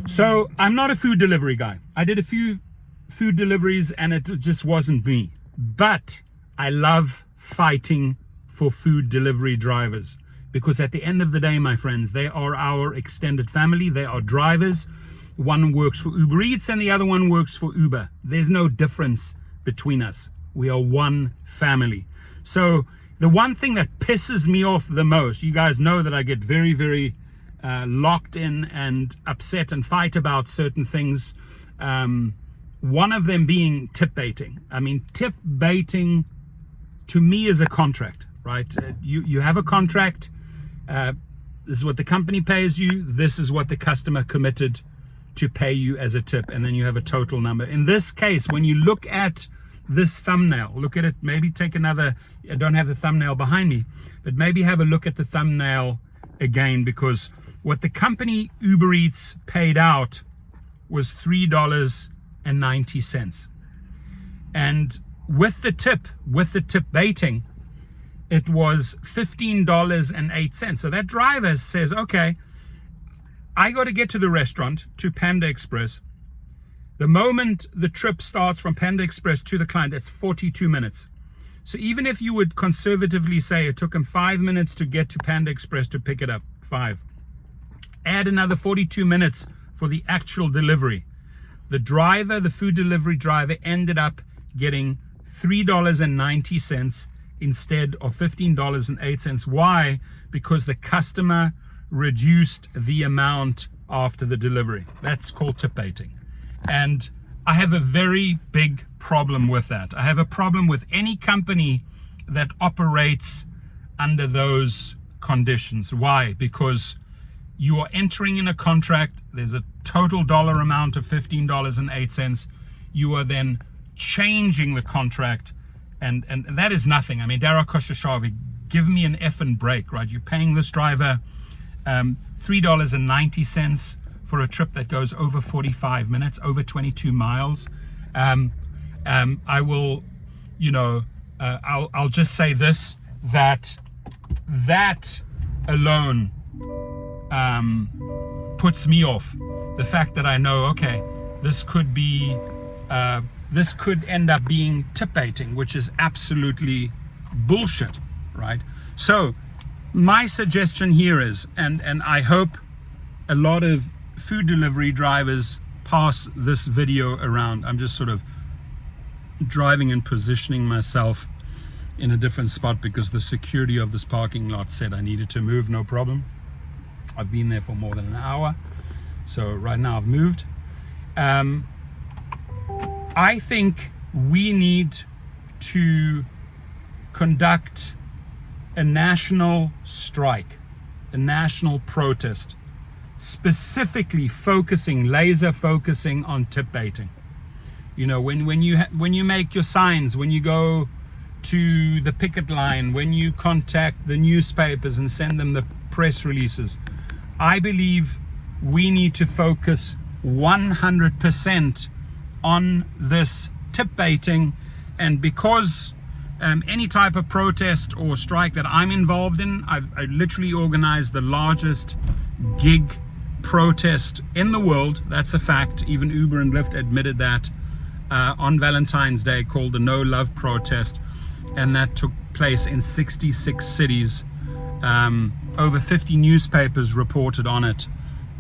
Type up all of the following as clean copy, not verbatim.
So I'm not a food delivery guy. I did a few food deliveries and it just wasn't me. But I love fighting for food delivery drivers, because at the end of the day, my friends, they are our extended family. They are drivers. One works for Uber Eats and the other one works for Uber. There's no difference between us. We are one family. So the one thing that pisses me off the most, you guys know that I get very, very locked in and upset and fight about certain things. One of them being tip baiting. I mean, tip baiting to me is a contract, right? You have a contract. This is what the company pays you. This is what the customer committed to pay you as a tip. And then you have a total number. In this case, when you look at this thumbnail, look at it, maybe take another, I don't have the thumbnail behind me, but maybe have a look at the thumbnail again, because what the company Uber Eats paid out was $3.90. And with the tip baiting, it was $15.08. So that driver says, okay, I got to get to the restaurant, to Panda Express. The moment the trip starts from Panda Express to the client, that's 42 minutes. So even if you would conservatively say it took him 5 minutes to get to Panda Express to pick it up, 5. Add another 42 minutes for the actual delivery. The driver, the food delivery driver, ended up getting $3.90 instead of $15.08. Why? Because the customer reduced the amount after the delivery. That's called tip baiting. And I have a very big problem with that. I have a problem with any company that operates under those conditions. Why? Because you are entering in a contract. There's a total dollar amount of $15.08. You are then changing the contract, and that is nothing. I mean, Dara Koshashavi, give me an effing break, right? You're paying this driver $3.90 for a trip that goes over 45 minutes, over 22 miles. I will, I'll just say this, that alone puts me off. The fact that I know, okay, this could end up being tip baiting, which is absolutely bullshit, right? So my suggestion here is, and I hope a lot of food delivery drivers pass this video around. I'm just sort of driving and positioning myself in a different spot because the security of this parking lot said I needed to move. No problem. I've been there for more than an hour. So right now I've moved. I think we need to conduct a national strike, a national protest, specifically laser focusing on tip baiting. You know, when you make your signs, when you go to the picket line, when you contact the newspapers and send them the press releases, I believe we need to focus 100% on this tip baiting. And because any type of protest or strike that I'm involved in, I literally organized the largest gig protest in the world. That's a fact. Even Uber and Lyft admitted that on Valentine's Day, called the No Love Protest, and that took place in 66 cities. Over 50 newspapers reported on it,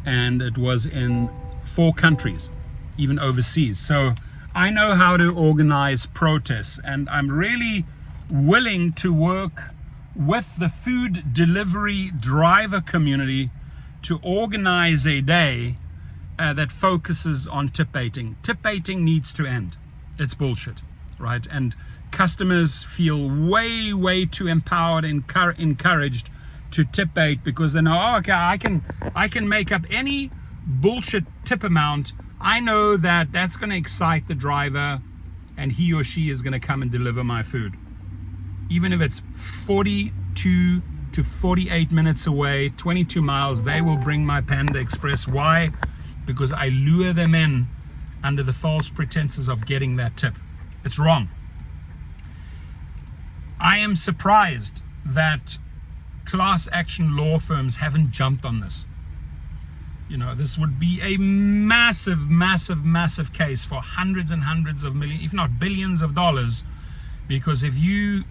and it was in 4 countries, even overseas. So I know how to organize protests, and I'm really willing to work with the food delivery driver community to organize a day that focuses on tip baiting. Tip baiting needs to end. It's bullshit, right? And customers feel way too empowered and encouraged to tip bait because they know, oh, okay, I can make up any bullshit tip amount. I know that that's going to excite the driver and he or she is going to come and deliver my food. Even if it's 42 to 48 minutes away, 22 miles, they will bring my Panda Express. Why? Because I lure them in under the false pretenses of getting that tip. It's wrong. I am surprised that class action law firms haven't jumped on this. You know, this would be a massive, massive, massive case for hundreds and hundreds of millions, if not billions of dollars, because if you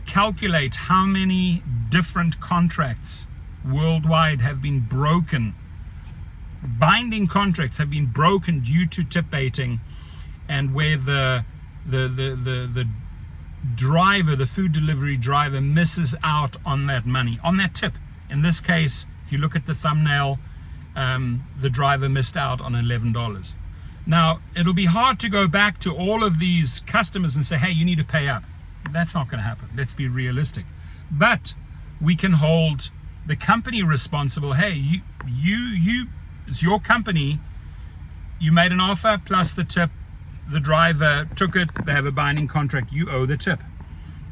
calculate how many different contracts worldwide have been broken, binding contracts have been broken due to tip baiting, and where the driver, the food delivery driver, misses out on that money, on that tip. In this case, if you look at the thumbnail, the driver missed out on $11. Now, it'll be hard to go back to all of these customers and say, hey, you need to pay up. That's not going to happen. Let's be realistic. But we can hold the company responsible. Hey, it's your company. You made an offer plus the tip. The driver took it. They have a binding contract. You owe the tip.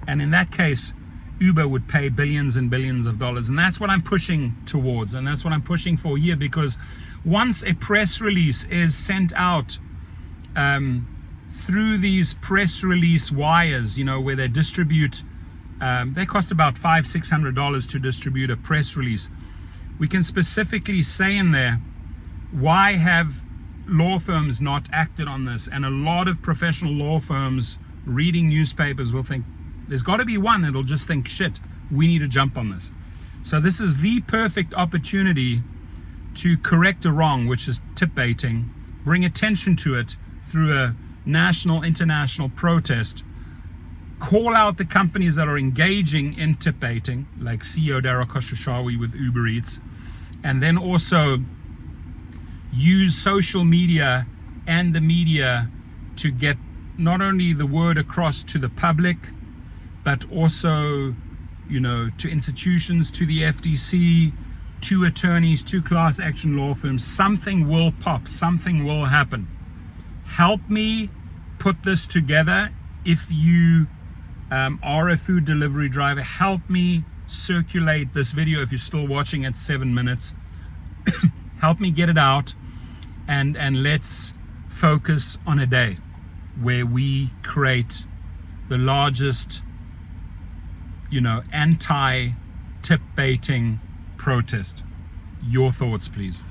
And in that case, Uber would pay billions and billions of dollars. And that's what I'm pushing towards. And that's what I'm pushing for here, because once a press release is sent out through these press release wires, you know, where they distribute, they cost about $500-600 to distribute a press release. We can specifically say in there, why have law firms not acted on this? And a lot of professional law firms reading newspapers will think, there's got to be one that'll just think, shit, we need to jump on this. So this is the perfect opportunity to correct a wrong, which is tip baiting, bring attention to it through a national, international protest, call out the companies that are engaging in tip baiting, like CEO Daryl Khosrowshahi with Uber Eats, and then also use social media and the media to get not only the word across to the public, but also, you know, to institutions, to the FTC, to attorneys, to class action law firms. Something will pop, something will happen. Help me put this together. If you are a food delivery driver, help me circulate this video. If you're still watching at 7 minutes, help me get it out, and let's focus on a day where we create the largest, you know, anti-tip baiting protest. Your thoughts, please.